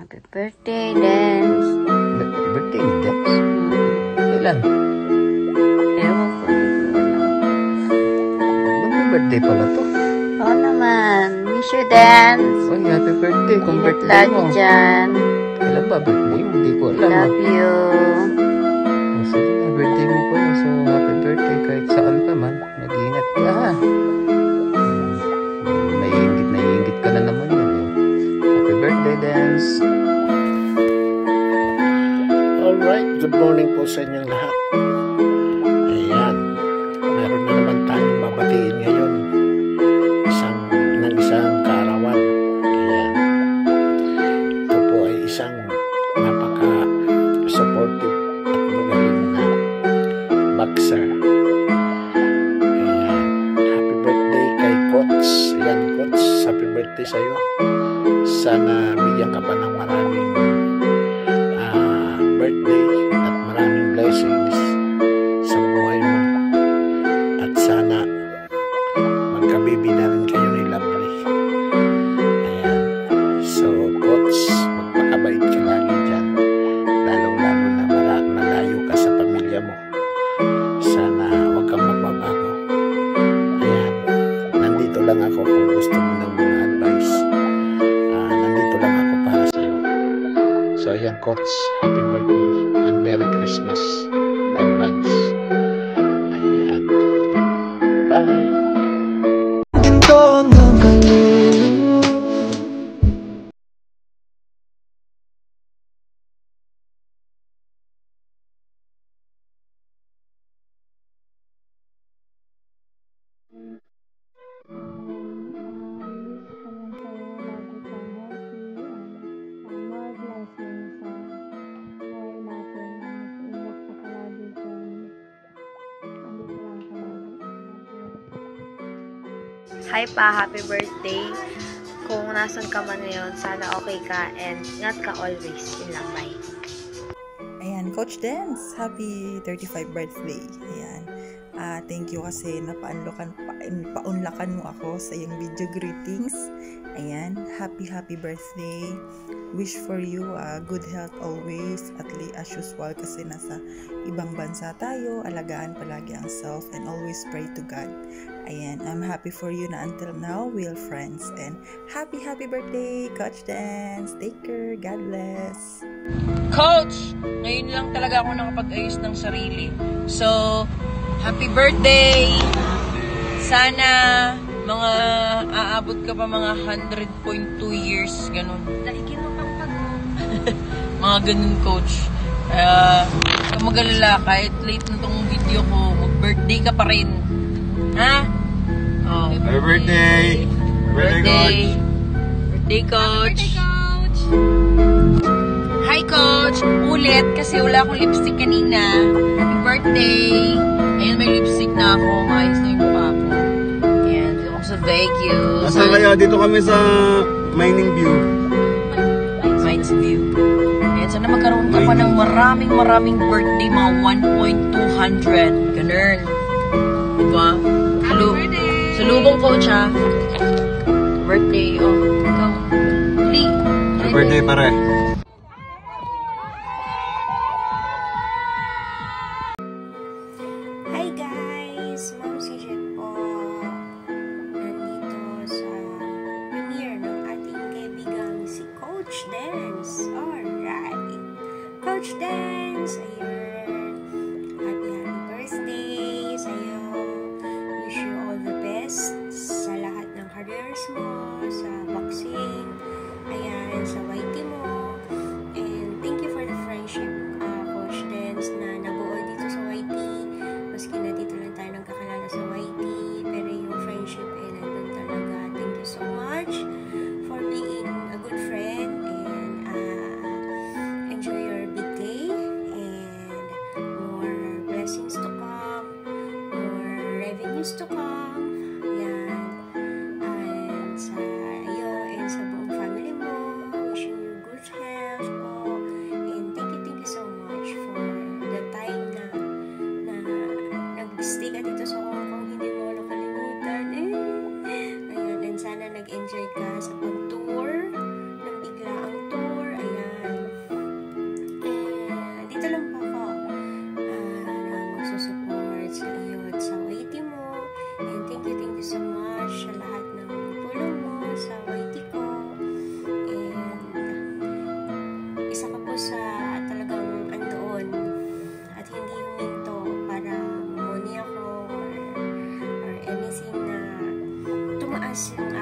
Happy birthday, Dance. Birthday ni Dance? Kailan? Ewan ko, di ko alam. Birthday pala to. Oo naman. Wish you, Dance. Uy, happy birthday. Kung Ingat birthday lagi mo. dyan. Kailan ba birthday mo? Hindi ko alam. Love you. Sige na, birthday mo pala. So, happy birthday kahit saan ka man. Mag-ingat ka ha. Naiingit ka na naman yun. Happy birthday, Dance. Alright, good morning po sa inyong lahat. Ayan, meron na naman tayong babatiin ngayon. Isang kaarawan. Ayan. Ito po ay isang napaka-supportive at magaling na boxer. Ayan. Happy birthday kay Coach. Ayan, Coach. Happy birthday sa'yo. Sana bigyan ka pa ng maraming birthday at maraming blessings sa buhay mo. At sana magkabibi na rin kayo ni Lovely. Ayan. So, Coach, magpakabait ka lagi dyan. Lalong-lalo na malayo ka sa pamilya mo. Sana huwag kang magbabago. Ayan. Nandito lang ako kung gusto mo ng mga advice. Nandito lang ako para sa'yo. So, ayan, Coach. Happy birthday and Merry Christmas. Advance. Ayan. Bye. Hi pa, happy birthday. Kung nasan ka man ngayon, sana okay ka and ingat ka always. Yun lang, bye. Ayan, Coach Dance, happy 35 birthday. Ayan. Thank you kasi paunlakan mo ako sa iyong video greetings. Ayan, happy birthday. Wish for you good health always, at least as usual kasi nasa ibang bansa tayo. Alagaan palagi ang self and always pray to God. Ayan, I'm happy for you na until now we're friends. And happy birthday, Coach Dance. Take care. God bless. Coach, ngayon lang talaga ako nakapag-ayos ng sarili. So, happy birthday! Sana mga aabot ka pa mga 100.2 years, ganun. Mga ganun, Coach. Kung mag-alala, kahit late na tong video ko, mag-birthday ka pa rin. Ha? Oh. Happy birthday! Birthday, Coach! Hi, Coach! Ulit, kasi wala akong lipstick kanina. Happy birthday! Ayan, may lipstick na ako. Maayos na yung mukha ko. Ayan, dito ako sa Vegas. Asan kayo? Dito kami sa Mining View. Mines View. Ayan, sana magkaroon ka pa ng maraming birthday, mga 1.200. Ganun. Diba? Salubong, Coach, ha? Birthday, oh. Ikaw. Dali. Happy birthday, pare. Hi guys! Ma'am si Jet po. Nandito sa premiere ng ating kaibigang si Coach Dance. Alright! Coach Dance! Ayun! Happy birthday sa'yo! Wish you all the best sa lahat ng careers mo, sa boxing, ayan, sa YT mo. And thank you for the friendship, Coach Dance, na nabuo dito sa YT. Maski na dito lang tayo nagkakalala sa YT, pero yung friendship ay nandun talaga. Thank you so much for being a good friend, and enjoy your big day, and Dance